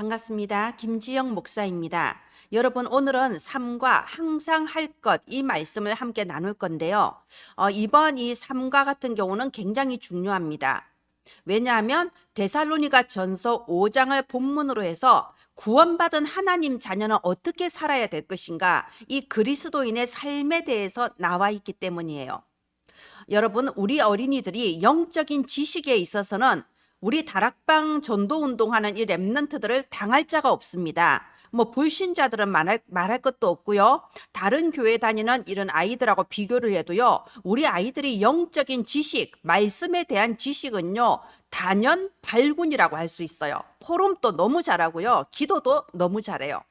반갑습니다. 김지영 목사입니다. 여러분, 오늘은 삶과 항상 할 것, 이 말씀을 함께 나눌 건데요. 이번 이 삶과 같은 경우는 굉장히 중요합니다. 왜냐하면 데살로니가 전서 5장을 본문으로 해서 구원받은 하나님 자녀는 어떻게 살아야 될 것인가, 이 그리스도인의 삶에 대해서 나와 있기 때문이에요. 여러분, 우리 어린이들이 영적인 지식에 있어서는 우리 다락방 전도 운동하는 이 렘넌트들을 당할 자가 없습니다. 불신자들은 말할 것도 없고요. 다른 교회 다니는 이런 아이들하고 비교를 해도요, 우리 아이들이 영적인 지식, 말씀에 대한 지식은요, 단연 발군이라고 할 수 있어요. 포럼도 너무 잘하고요, 기도도 너무 잘해요.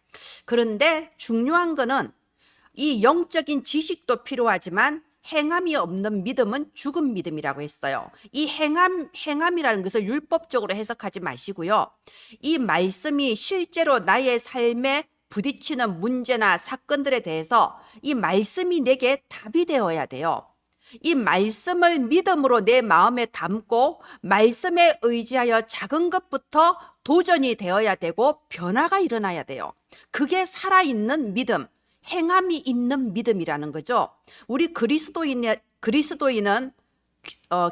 그런데 중요한 거는 이 영적인 지식도 필요하지만 행함이 없는 믿음은 죽은 믿음이라고 했어요. 이 행함이라는 것을 율법적으로 해석하지 마시고요. 이 말씀이 실제로 나의 삶에 부딪히는 문제나 사건들에 대해서 이 말씀이 내게 답이 되어야 돼요. 이 말씀을 믿음으로 내 마음에 담고 말씀에 의지하여 작은 것부터 도전이 되어야 되고 변화가 일어나야 돼요. 그게 살아있는 믿음, 행함이 있는 믿음이라는 거죠. 우리 그리스도인은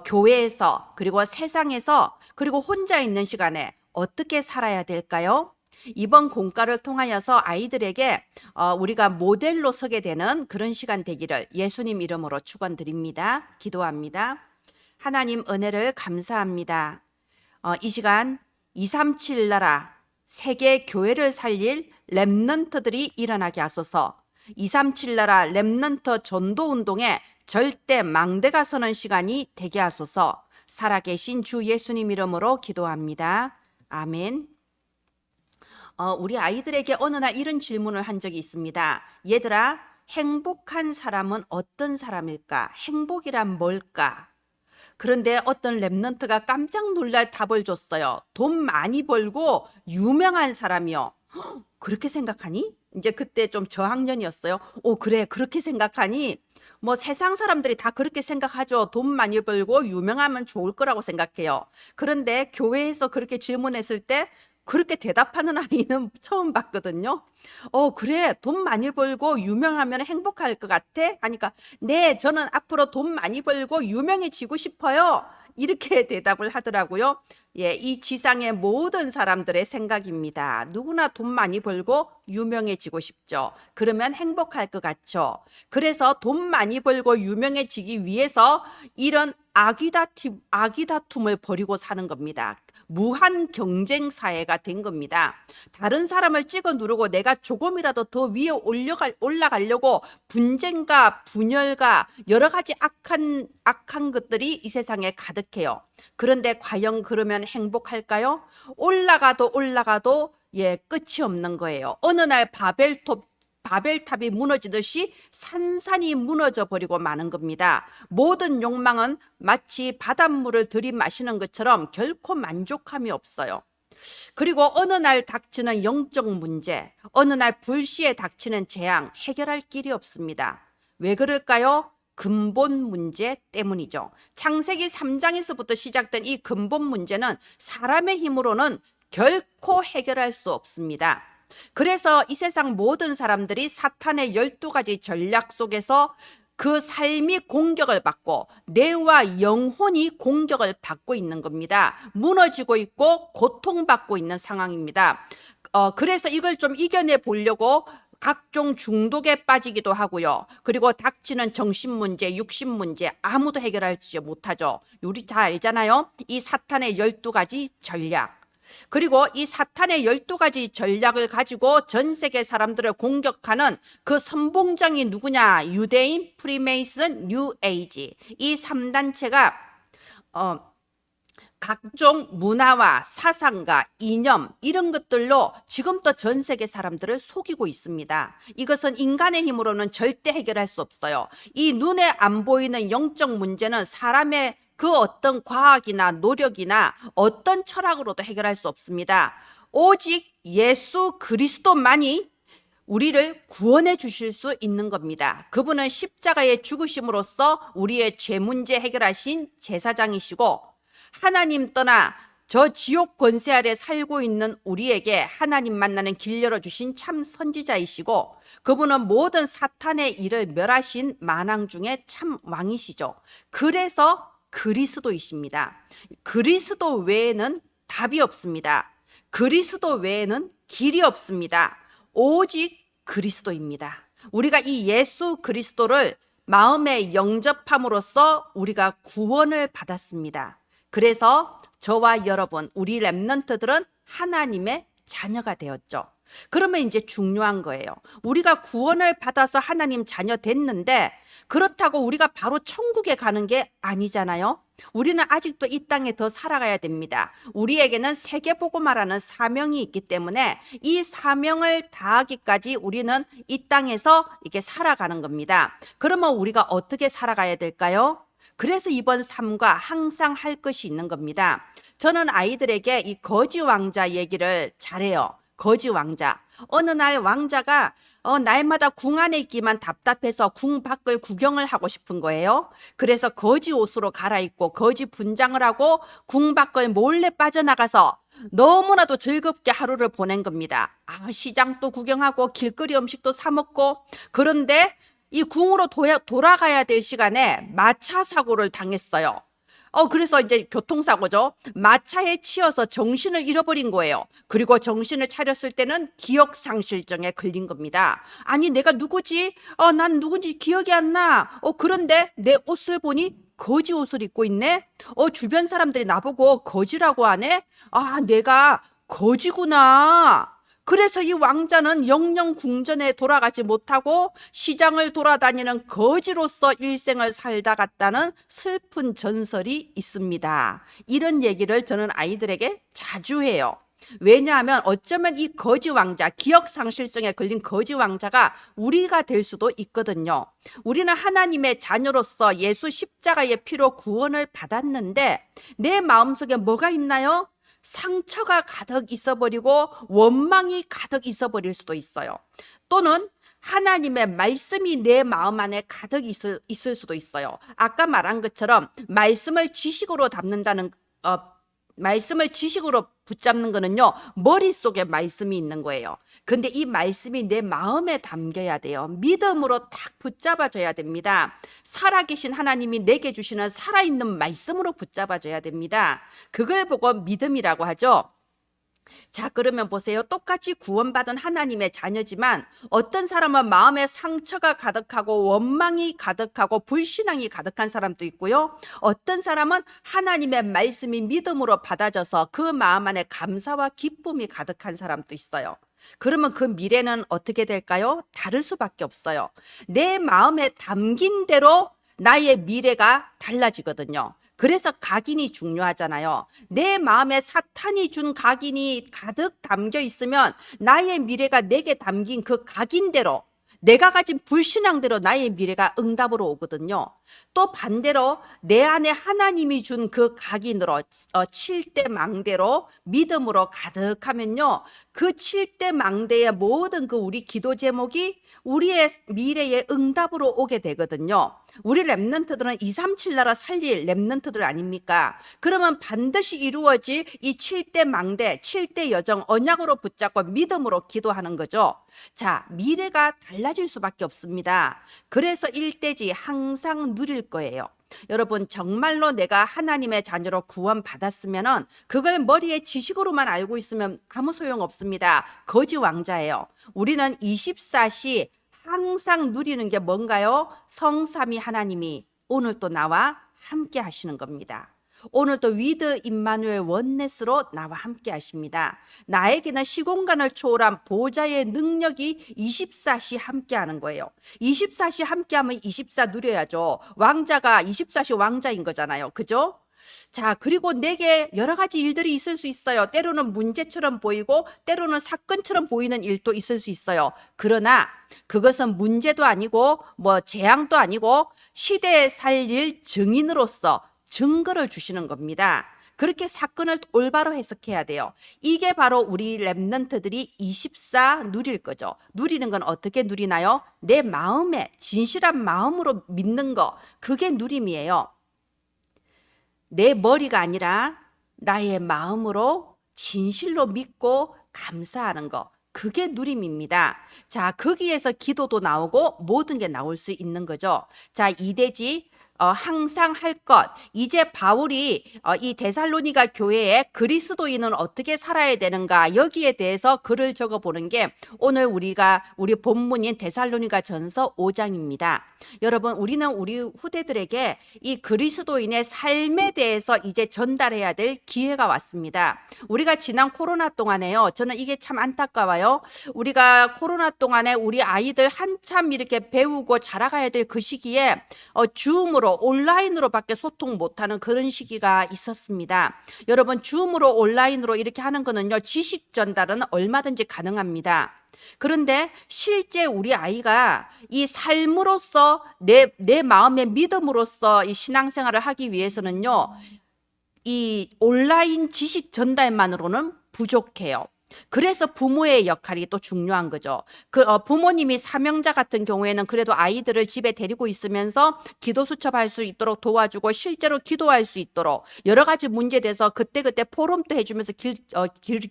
교회에서, 그리고 세상에서, 그리고 혼자 있는 시간에 어떻게 살아야 될까요? 이번 공과를 통하여서 아이들에게 우리가 모델로 서게 되는 그런 시간 되기를 예수님 이름으로 축원드립니다. 기도합니다. 하나님, 은혜를 감사합니다. 이 시간 237 나라 세계 교회를 살릴 렘넌트들이 일어나게 하소서. 237 나라 렘넌트 전도 운동에 절대 망대가 서는 시간이 되게 하소서. 살아계신 주 예수님 이름으로 기도합니다. 아멘. 우리 아이들에게 어느 날 이런 질문을 한 적이 있습니다. 얘들아, 행복한 사람은 어떤 사람일까? 행복이란 뭘까? 그런데 어떤 렘넌트가 깜짝 놀랄 답을 줬어요. 돈 많이 벌고 유명한 사람이요. 그렇게 생각하니? 이제 그때 좀 저학년이었어요. 그래, 그렇게 생각하니? 세상 사람들이 다 그렇게 생각하죠. 돈 많이 벌고 유명하면 좋을 거라고 생각해요. 그런데 교회에서 그렇게 질문했을 때 그렇게 대답하는 아이는 처음 봤거든요. 그래, 돈 많이 벌고 유명하면 행복할 것 같아? 하니까, 네, 저는 앞으로 돈 많이 벌고 유명해지고 싶어요. 이렇게 대답을 하더라고요. 예, 이 지상의 모든 사람들의 생각입니다. 누구나 돈 많이 벌고 유명해지고 싶죠. 그러면 행복할 것 같죠. 그래서 돈 많이 벌고 유명해지기 위해서 이런 아기다툼을 벌이고 사는 겁니다. 무한 경쟁 사회가 된 겁니다. 다른 사람을 찍어 누르고 내가 조금이라도 더 위에 올라가려고 분쟁과 분열과 여러 가지 악한 것들이 이 세상에 가득해요. 그런데 과연 그러면 행복할까요? 올라가도 끝이 없는 거예요. 어느 날 바벨탑이 무너지듯이 산산이 무너져 버리고 마는 겁니다. 모든 욕망은 마치 바닷물을 들이마시는 것처럼 결코 만족함이 없어요. 그리고 어느 날 닥치는 영적 문제, 어느 날 불시에 닥치는 재앙, 해결할 길이 없습니다. 왜 그럴까요? 근본 문제 때문이죠. 창세기 3장에서부터 시작된 이 근본 문제는 사람의 힘으로는 결코 해결할 수 없습니다. 그래서 이 세상 모든 사람들이 사탄의 12가지 전략 속에서 그 삶이 공격을 받고 뇌와 영혼이 공격을 받고 있는 겁니다. 무너지고 있고 고통받고 있는 상황입니다. 그래서 이걸 좀 이겨내 보려고 각종 중독에 빠지기도 하고요. 그리고 닥치는 정신 문제, 육신 문제 아무도 해결하지 못하죠. 우리 다 알잖아요. 이 사탄의 12가지 전략. 그리고 이 사탄의 12가지 전략을 가지고 전 세계 사람들을 공격하는 그 선봉장이 누구냐? 유대인, 프리메이슨, 뉴에이지. 이 3단체가 각종 문화와 사상과 이념 이런 것들로 지금도 전 세계 사람들을 속이고 있습니다. 이것은 인간의 힘으로는 절대 해결할 수 없어요. 이 눈에 안 보이는 영적 문제는 사람의 그 어떤 과학이나 노력이나 어떤 철학으로도 해결할 수 없습니다. 오직 예수 그리스도만이 우리를 구원해 주실 수 있는 겁니다. 그분은 십자가의 죽으심으로써 우리의 죄 문제 해결하신 제사장이시고 하나님 떠나 저 지옥 권세 아래 살고 있는 우리에게 하나님 만나는 길 열어주신 참 선지자이시고, 그분은 모든 사탄의 일을 멸하신 만왕 중에 참 왕이시죠. 그래서 그리스도이십니다. 그리스도 외에는 답이 없습니다. 그리스도 외에는 길이 없습니다. 오직 그리스도입니다. 우리가 이 예수 그리스도를 마음에 영접함으로써 우리가 구원을 받았습니다. 그래서 저와 여러분, 우리 렘넌트들은 하나님의 자녀가 되었죠. 그러면 이제 중요한 거예요. 우리가 구원을 받아서 하나님 자녀 됐는데, 그렇다고 우리가 바로 천국에 가는 게 아니잖아요. 우리는 아직도 이 땅에 더 살아가야 됩니다. 우리에게는 세계복음화라는 사명이 있기 때문에 이 사명을 다하기까지 우리는 이 땅에서 이렇게 살아가는 겁니다. 그러면 우리가 어떻게 살아가야 될까요? 그래서 이번 3과 항상 할 것이 있는 겁니다. 저는 아이들에게 이 거지 왕자 얘기를 잘해요. 거지 왕자. 어느 날 왕자가 날마다 궁 안에 있기만 답답해서 궁 밖을 구경을 하고 싶은 거예요. 그래서 거지 옷으로 갈아입고 거지 분장을 하고 궁 밖을 몰래 빠져나가서 너무나도 즐겁게 하루를 보낸 겁니다. 시장도 구경하고 길거리 음식도 사 먹고. 그런데 이 궁으로 돌아가야 될 시간에 마차 사고를 당했어요. 그래서 이제 교통사고죠. 마차에 치여서 정신을 잃어버린 거예요. 그리고 정신을 차렸을 때는 기억상실증에 걸린 겁니다. 아니, 내가 누구지? 난 누군지 기억이 안 나. 그런데 내 옷을 보니 거지 옷을 입고 있네? 주변 사람들이 나보고 거지라고 하네? 내가 거지구나. 그래서 이 왕자는 영영 궁전에 돌아가지 못하고 시장을 돌아다니는 거지로서 일생을 살다 갔다는 슬픈 전설이 있습니다. 이런 얘기를 저는 아이들에게 자주 해요. 왜냐하면 어쩌면 이 거지 왕자, 기억상실증에 걸린 거지 왕자가 우리가 될 수도 있거든요. 우리는 하나님의 자녀로서 예수 십자가의 피로 구원을 받았는데 내 마음속에 뭐가 있나요? 상처가 가득 있어버리고 원망이 가득 있어버릴 수도 있어요. 또는 하나님의 말씀이 내 마음 안에 가득 있을 수도 있어요. 아까 말한 것처럼 말씀을 지식으로 붙잡는 거는요, 머릿속에 말씀이 있는 거예요. 근데 이 말씀이 내 마음에 담겨야 돼요. 믿음으로 딱 붙잡아줘야 됩니다. 살아계신 하나님이 내게 주시는 살아있는 말씀으로 붙잡아줘야 됩니다. 그걸 보고 믿음이라고 하죠. 자, 그러면 보세요. 똑같이 구원받은 하나님의 자녀지만 어떤 사람은 마음에 상처가 가득하고 원망이 가득하고 불신앙이 가득한 사람도 있고요. 어떤 사람은 하나님의 말씀이 믿음으로 받아져서 그 마음 안에 감사와 기쁨이 가득한 사람도 있어요. 그러면 그 미래는 어떻게 될까요? 다를 수밖에 없어요. 내 마음에 담긴 대로 나의 미래가 달라지거든요. 그래서 각인이 중요하잖아요. 내 마음에 사탄이 준 각인이 가득 담겨 있으면 나의 미래가 내게 담긴 그 각인대로, 내가 가진 불신앙대로 나의 미래가 응답으로 오거든요. 또 반대로 내 안에 하나님이 준 그 각인으로 7대 망대로 믿음으로 가득하면요, 그 7대 망대의 모든 그 우리 기도 제목이 우리의 미래의 응답으로 오게 되거든요. 우리 렘넌트들은 237 나라 살릴 렘넌트들 아닙니까? 그러면 반드시 이루어질 이 7대 망대, 7대 여정 언약으로 붙잡고 믿음으로 기도하는 거죠. 자, 미래가 달라질 수밖에 없습니다. 그래서 일대지 항상 누릴 거예요. 여러분, 정말로 내가 하나님의 자녀로 구원받았으면 그걸 머리에 지식으로만 알고 있으면 아무 소용 없습니다. 거지 왕자예요. 우리는 24시 항상 누리는 게 뭔가요? 성삼위 하나님이 오늘 또 나와 함께 하시는 겁니다. 오늘도 위드 임마누엘 원네스로 나와 함께 하십니다. 나에게는 시공간을 초월한 보좌의 능력이 24시 함께 하는 거예요. 24시 함께 하면 24 누려야죠. 왕자가 24시 왕자인 거잖아요. 그죠? 자, 그리고 내게 여러 가지 일들이 있을 수 있어요. 때로는 문제처럼 보이고 때로는 사건처럼 보이는 일도 있을 수 있어요. 그러나 그것은 문제도 아니고 재앙도 아니고 시대에 살릴 증인으로서 증거를 주시는 겁니다. 그렇게 사건을 올바로 해석해야 돼요. 이게 바로 우리 렘넌트들이 24 누릴 거죠. 누리는 건 어떻게 누리나요? 내 마음에 진실한 마음으로 믿는 거, 그게 누림이에요. 내 머리가 아니라 나의 마음으로 진실로 믿고 감사하는 거. 그게 누림입니다. 자, 거기에서 기도도 나오고 모든 게 나올 수 있는 거죠. 자, 이대지 항상 할 것. 이제 바울이 이 데살로니가 교회에 그리스도인은 어떻게 살아야 되는가 여기에 대해서 글을 적어 보는 게 오늘 우리 본문인 데살로니가 전서 5장입니다. 여러분, 우리는 우리 후대들에게 이 그리스도인의 삶에 대해서 이제 전달해야 될 기회가 왔습니다. 우리가 지난 코로나 동안에요. 저는 이게 참 안타까워요. 우리가 코로나 동안에 우리 아이들 한참 이렇게 배우고 자라가야 될 그 시기에 줌으로 온라인으로밖에 소통 못하는 그런 시기가 있었습니다. 여러분, 줌으로 온라인으로 이렇게 하는 거는요, 지식 전달은 얼마든지 가능합니다. 그런데 실제 우리 아이가 이 삶으로서 내 마음의 믿음으로서 이 신앙생활을 하기 위해서는요, 이 온라인 지식 전달만으로는 부족해요. 그래서 부모의 역할이 또 중요한 거죠. 부모님이 사명자 같은 경우에는 그래도 아이들을 집에 데리고 있으면서 기도 수첩할 수 있도록 도와주고 실제로 기도할 수 있도록 여러 가지 문제에 대해서 그때그때 포럼도 해주면서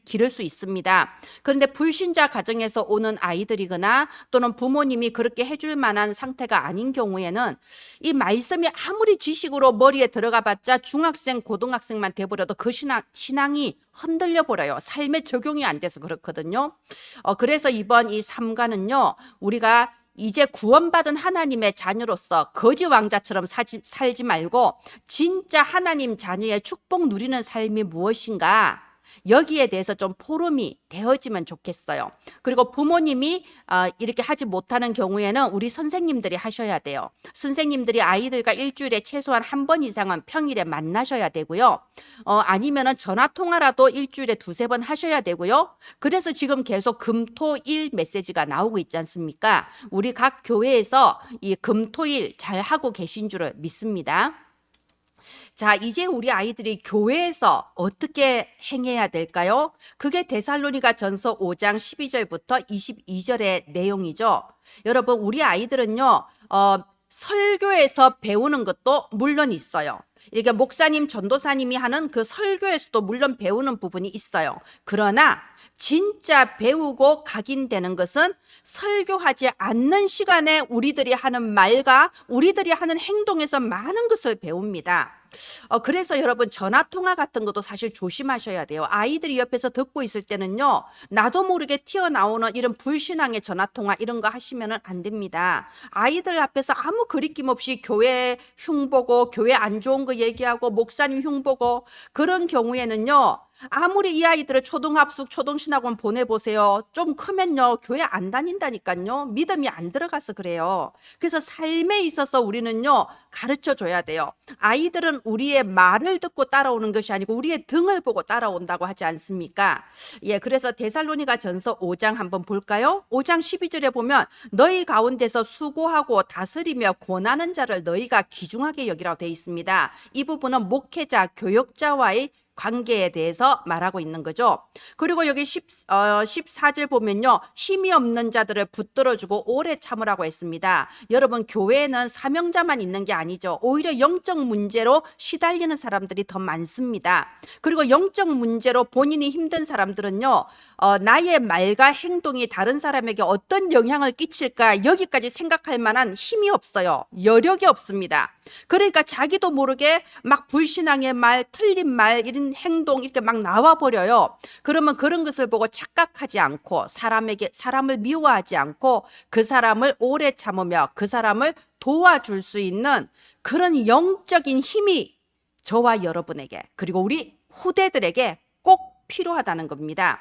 기를 수 있습니다. 그런데 불신자 가정에서 오는 아이들이거나 또는 부모님이 그렇게 해줄 만한 상태가 아닌 경우에는 이 말씀이 아무리 지식으로 머리에 들어가 봤자 중학생, 고등학생만 돼버려도 그 신앙이 흔들려 버려요. 삶에 적용이 안 돼서 그렇거든요. 그래서 이번 이 3가는요, 우리가 이제 구원받은 하나님의 자녀로서 거지 왕자처럼 살지 말고 진짜 하나님 자녀의 축복 누리는 삶이 무엇인가, 여기에 대해서 좀 포럼이 되어지면 좋겠어요. 그리고 부모님이 이렇게 하지 못하는 경우에는 우리 선생님들이 하셔야 돼요. 선생님들이 아이들과 일주일에 최소한 한 번 이상은 평일에 만나셔야 되고요. 아니면은 전화 통화라도 일주일에 2-3번 하셔야 되고요. 그래서 지금 계속 금토일 메시지가 나오고 있지 않습니까? 우리 각 교회에서 이 금토일 잘 하고 계신 줄을 믿습니다. 자, 이제 우리 아이들이 교회에서 어떻게 행해야 될까요? 그게 데살로니가 전서 5장 12절부터 22절의 내용이죠. 여러분, 우리 아이들은요, 설교에서 배우는 것도 물론 있어요. 이렇게 목사님, 전도사님이 하는 그 설교에서도 물론 배우는 부분이 있어요. 그러나 진짜 배우고 각인되는 것은 설교하지 않는 시간에 우리들이 하는 말과 우리들이 하는 행동에서 많은 것을 배웁니다. 그래서 여러분, 전화 통화 같은 것도 사실 조심하셔야 돼요. 아이들이 옆에서 듣고 있을 때는요, 나도 모르게 튀어나오는 이런 불신앙의 전화 통화 이런 거 하시면 안 됩니다. 아이들 앞에서 아무 거리낌 없이 교회 흉보고 교회 안 좋은 거 얘기하고 목사님 흉보고 그런 경우에는요, 아무리 이 아이들을 초등합숙, 초등신학원 보내보세요. 좀 크면요, 교회 안 다닌다니까요. 믿음이 안 들어가서 그래요. 그래서 삶에 있어서 우리는요, 가르쳐 줘야 돼요. 아이들은 우리의 말을 듣고 따라오는 것이 아니고 우리의 등을 보고 따라온다고 하지 않습니까? 예, 그래서 데살로니가 전서 5장 한번 볼까요? 5장 12절에 보면 너희 가운데서 수고하고 다스리며 권하는 자를 너희가 귀중하게 여기라고 되어 있습니다. 이 부분은 목회자, 교역자와의 관계에 대해서 말하고 있는 거죠. 그리고 여기 14절 보면요, 힘이 없는 자들을 붙들어주고 오래 참으라고 했습니다. 여러분, 교회에는 사명자만 있는 게 아니죠. 오히려 영적 문제로 시달리는 사람들이 더 많습니다. 그리고 영적 문제로 본인이 힘든 사람들은요, 나의 말과 행동이 다른 사람에게 어떤 영향을 끼칠까 여기까지 생각할 만한 힘이 없어요. 여력이 없습니다. 그러니까 자기도 모르게 막 불신앙의 말, 틀린 말, 이런 행동 이렇게 막 나와 버려요. 그러면 그런 것을 보고 착각하지 않고 사람을 미워하지 않고 그 사람을 오래 참으며 그 사람을 도와줄 수 있는 그런 영적인 힘이 저와 여러분에게 그리고 우리 후대들에게 꼭 필요하다는 겁니다.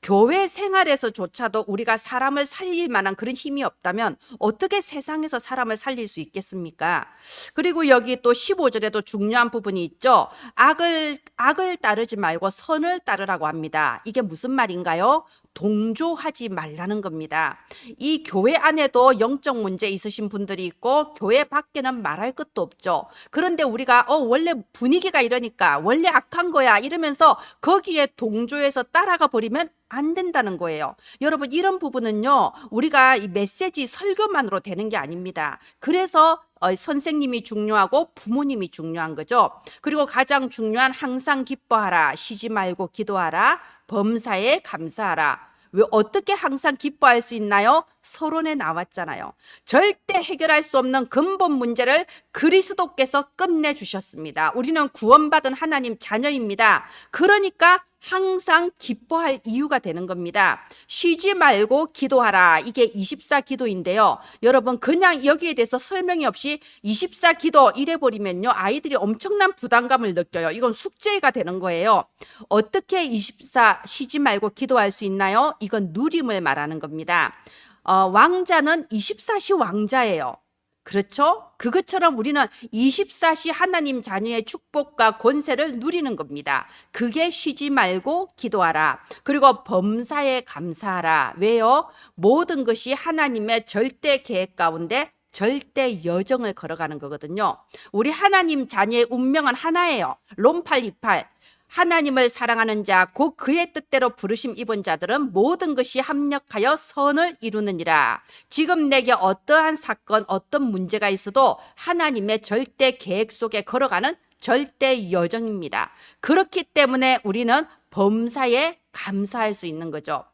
교회 생활에서조차도 우리가 사람을 살릴 만한 그런 힘이 없다면 어떻게 세상에서 사람을 살릴 수 있겠습니까? 그리고 여기 또 15절에도 중요한 부분이 있죠. 악을 따르지 말고 선을 따르라고 합니다. 이게 무슨 말인가요? 동조하지 말라는 겁니다. 이 교회 안에도 영적 문제 있으신 분들이 있고 교회 밖에는 말할 것도 없죠. 그런데 우리가 원래 분위기가 이러니까 원래 악한 거야 이러면서 거기에 동조해서 따라가 버리면 안 된다는 거예요. 여러분, 이런 부분은요, 우리가 이 메시지 설교만으로 되는 게 아닙니다. 그래서 선생님이 중요하고 부모님이 중요한 거죠. 그리고 가장 중요한 항상 기뻐하라, 쉬지 말고 기도하라, 범사에 감사하라. 왜 어떻게 항상 기뻐할 수 있나요? 서론에 나왔잖아요. 절대 해결할 수 없는 근본 문제를 그리스도께서 끝내주셨습니다. 우리는 구원받은 하나님 자녀입니다. 그러니까 항상 기뻐할 이유가 되는 겁니다. 쉬지 말고 기도하라. 이게 24 기도인데요. 여러분 그냥 여기에 대해서 설명이 없이 24 기도 이래버리면요, 아이들이 엄청난 부담감을 느껴요. 이건 숙제가 되는 거예요. 어떻게 24 쉬지 말고 기도할 수 있나요? 이건 누림을 말하는 겁니다. 왕자는 24시 왕자예요. 그렇죠? 그것처럼 우리는 24시 하나님 자녀의 축복과 권세를 누리는 겁니다. 그게 쉬지 말고 기도하라. 그리고 범사에 감사하라. 왜요? 모든 것이 하나님의 절대 계획 가운데 절대 여정을 걸어가는 거거든요. 우리 하나님 자녀의 운명은 하나예요. 롬 8:28. 하나님을 사랑하는 자, 곧 그의 뜻대로 부르심 입은 자들은 모든 것이 합력하여 선을 이루느니라. 지금 내게 어떠한 사건, 어떤 문제가 있어도 하나님의 절대 계획 속에 걸어가는 절대 여정입니다. 그렇기 때문에 우리는 범사에 감사할 수 있는 거죠.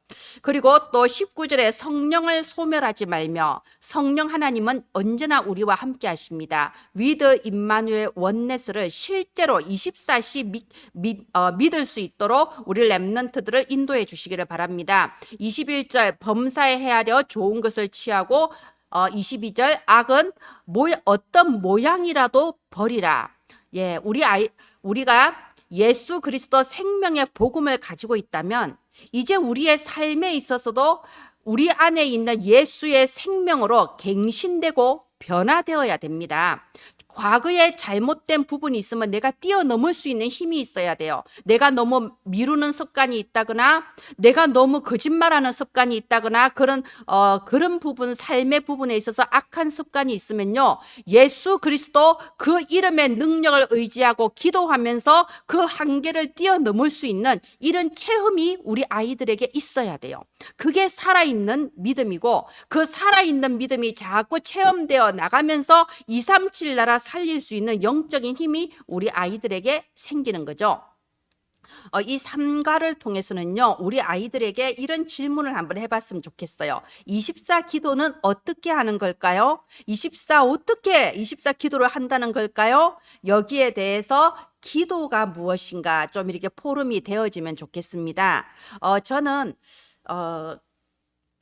그리고 또 19절에 성령을 소멸하지 말며, 성령 하나님은 언제나 우리와 함께 하십니다. 위드 임마누엘 원네스를 실제로 24시 믿을 수 있도록 우리 렘넌트들을 인도해 주시기를 바랍니다. 21절 범사에 헤아려 좋은 것을 취하고 22절 악은 어떤 모양이라도 버리라. 예, 우리가 예수 그리스도 생명의 복음을 가지고 있다면 이제 우리의 삶에 있어서도 우리 안에 있는 예수의 생명으로 갱신되고 변화되어야 됩니다. 과거에 잘못된 부분이 있으면 내가 뛰어넘을 수 있는 힘이 있어야 돼요. 내가 너무 미루는 습관이 있다거나 내가 너무 거짓말하는 습관이 있다거나 그런 부분, 삶의 부분에 있어서 악한 습관이 있으면요, 예수 그리스도 그 이름의 능력을 의지하고 기도하면서 그 한계를 뛰어넘을 수 있는 이런 체험이 우리 아이들에게 있어야 돼요. 그게 살아있는 믿음이고, 그 살아있는 믿음이 자꾸 체험되어 나가면서 237 나라 살릴 수 있는 영적인 힘이 우리 아이들에게 생기는 거죠. 이 삼가를 통해서는요, 우리 아이들에게 이런 질문을 한번 해봤으면 좋겠어요. 24 기도는 어떻게 하는 걸까요? 24 어떻게 24 기도를 한다는 걸까요? 여기에 대해서 기도가 무엇인가 좀 이렇게 포럼이 되어지면 좋겠습니다. 저는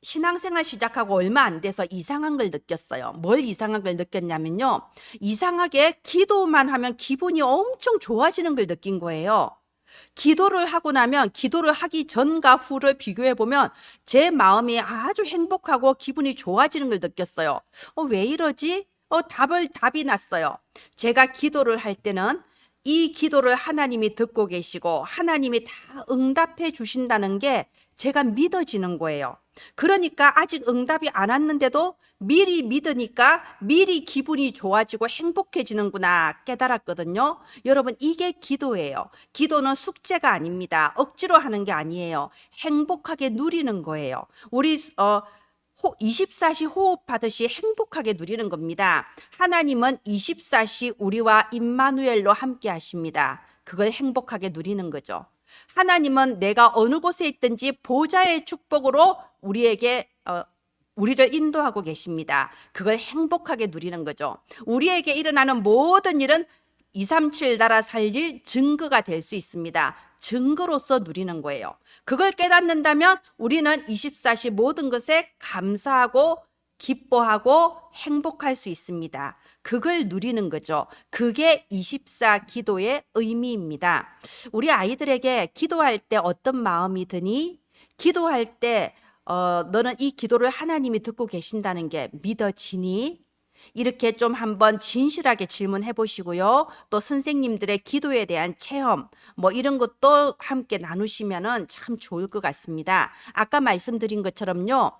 신앙생활 시작하고 얼마 안 돼서 이상한 걸 느꼈어요. 뭘 이상한 걸 느꼈냐면요, 이상하게 기도만 하면 기분이 엄청 좋아지는 걸 느낀 거예요. 기도를 하고 나면 기도를 하기 전과 후를 비교해 보면 제 마음이 아주 행복하고 기분이 좋아지는 걸 느꼈어요. 왜 이러지? 답이 났어요. 제가 기도를 할 때는 이 기도를 하나님이 듣고 계시고 하나님이 다 응답해 주신다는 게 제가 믿어지는 거예요. 그러니까 아직 응답이 안 왔는데도 미리 믿으니까 미리 기분이 좋아지고 행복해지는구나 깨달았거든요. 여러분, 이게 기도예요. 기도는 숙제가 아닙니다. 억지로 하는 게 아니에요. 행복하게 누리는 거예요. 우리 24시 호흡하듯이 행복하게 누리는 겁니다. 하나님은 24시 우리와 임마누엘로 함께 하십니다. 그걸 행복하게 누리는 거죠. 하나님은 내가 어느 곳에 있든지 보좌의 축복으로 우리를 인도하고 계십니다. 그걸 행복하게 누리는 거죠. 우리에게 일어나는 모든 일은 237 나라 살릴 증거가 될 수 있습니다. 증거로서 누리는 거예요. 그걸 깨닫는다면 우리는 24시 모든 것에 감사하고 기뻐하고 행복할 수 있습니다. 그걸 누리는 거죠. 그게 24 기도의 의미입니다. 우리 아이들에게 기도할 때 어떤 마음이 드니? 기도할 때 너는 이 기도를 하나님이 듣고 계신다는 게 믿어지니? 이렇게 좀 한번 진실하게 질문해 보시고요. 또 선생님들의 기도에 대한 체험 이런 것도 함께 나누시면은 참 좋을 것 같습니다. 아까 말씀드린 것처럼요,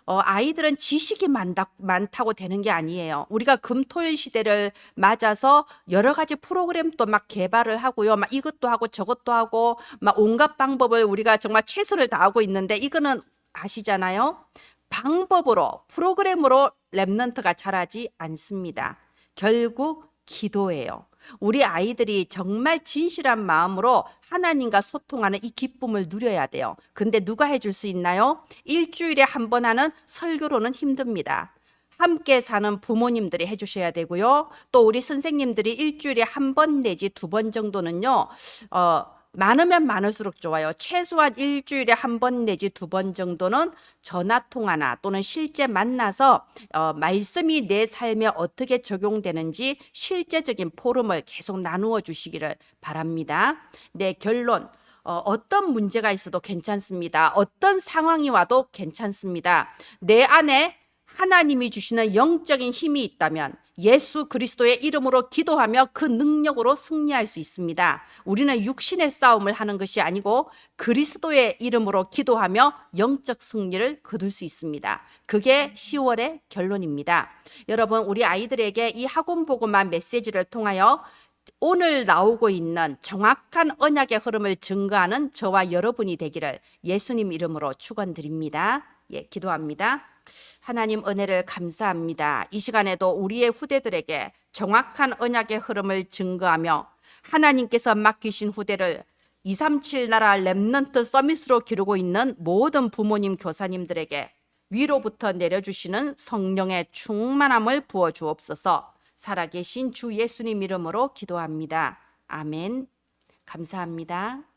아이들은 지식이 많다고 되는 게 아니에요. 우리가 금토일 시대를 맞아서 여러 가지 프로그램도 막 개발을 하고요. 막 이것도 하고 저것도 하고 막 온갖 방법을 우리가 정말 최선을 다하고 있는데, 이거는 아시잖아요. 방법으로, 프로그램으로 랩넌트가 자라지 않습니다. 결국 기도예요. 우리 아이들이 정말 진실한 마음으로 하나님과 소통하는 이 기쁨을 누려야 돼요. 근데 누가 해줄 수 있나요? 일주일에 한 번 하는 설교로는 힘듭니다. 함께 사는 부모님들이 해주셔야 되고요. 또 우리 선생님들이 일주일에 한 번 내지 두 번 정도는요, 많으면 많을수록 좋아요. 최소한 일주일에 한 번 내지 두 번 정도는 전화 통화나 또는 실제 만나서 말씀이 내 삶에 어떻게 적용되는지 실제적인 포럼을 계속 나누어 주시기를 바랍니다. 네, 결론. 어떤 문제가 있어도 괜찮습니다. 어떤 상황이 와도 괜찮습니다. 내 안에 하나님이 주시는 영적인 힘이 있다면 예수 그리스도의 이름으로 기도하며 그 능력으로 승리할 수 있습니다. 우리는 육신의 싸움을 하는 것이 아니고 그리스도의 이름으로 기도하며 영적 승리를 거둘 수 있습니다. 그게 10월의 결론입니다. 여러분, 우리 아이들에게 이 학원보고만 메시지를 통하여 오늘 나오고 있는 정확한 언약의 흐름을 증거하는 저와 여러분이 되기를 예수님 이름으로 축원드립니다. 예, 기도합니다. 하나님, 은혜를 감사합니다. 이 시간에도 우리의 후대들에게 정확한 언약의 흐름을 증거하며 하나님께서 맡기신 후대를 237 나라 렘넌트 서밋으로 기르고 있는 모든 부모님, 교사님들에게 위로부터 내려주시는 성령의 충만함을 부어 주옵소서. 살아계신 주 예수님 이름으로 기도합니다. 아멘. 감사합니다.